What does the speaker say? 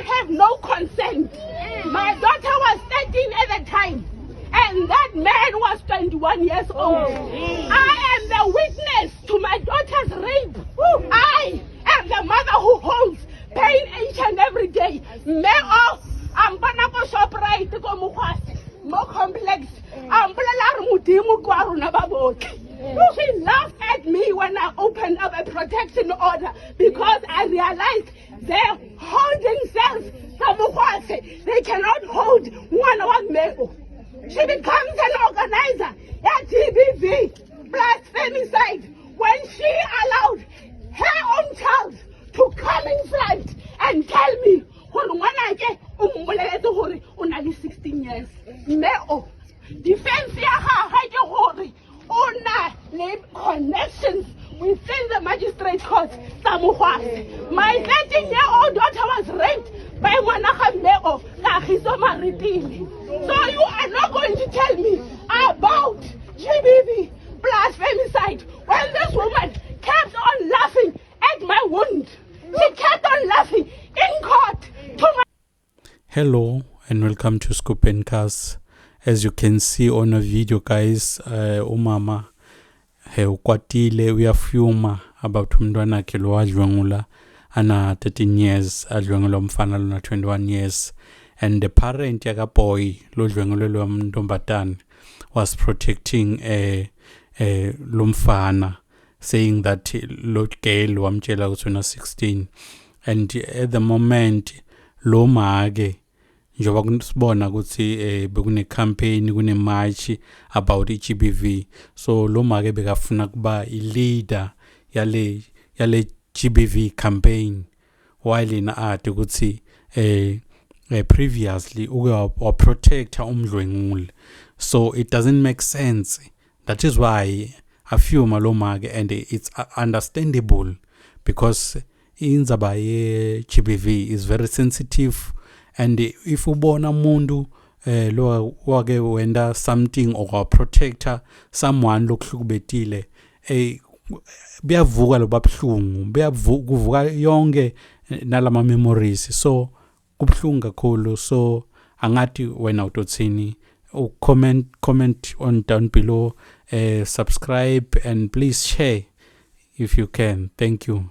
have no consent. My daughter was 13 at the time, and that man was 21 years old. I am the witness to my daughter's rape. I am the mother who holds pain each and every day. I'm gonna go shop right to go more complex. I'm She laughed at me when I opened up a protection order because I realized they're holding cells. They cannot hold one male. She becomes an organizer at GBV plus femicide when she allowed her own child to come in flight and tell me only 16 years. Defense connections within the magistrate court. My 13-year-old daughter was raped by Mwanaka Kahiso Maritini. So you are not going to tell me about GBV plus femicide when this woman kept on laughing at my wound. She kept on laughing in court to my... Hello and welcome to Scoop and Cast. As you can see on the video, guys, umama ukwatile uyafuma about umntwana wakhe lo adlwengula ana 13 years adlwengula umfana lo na 21 years, and the parent yaka boy lo dlwengulelwa mntombatana was protecting lo mfana, saying that lo girl wamtshela ukuthi una 16, and at the moment lo make njoba kusibona ukuthi bekune campaign kune march about GBV, so lo make bekafuna kuba i-leader yale GBV campaign, while ina ade ukuthi previously uke protector umdlwenguli. So it doesn't make sense. That is why I feel lo make, and it's understandable because inzaba ye GBV is very sensitive. And if ubona mundu lo wake wenda something or protector someone lokuhlukubetile biyavuka lo babhlungu kuvuka yonke nalama memories, so kubhlungu kakhulu. So angathi wena utotsini comment on down below, subscribe and please share if you can. Thank you.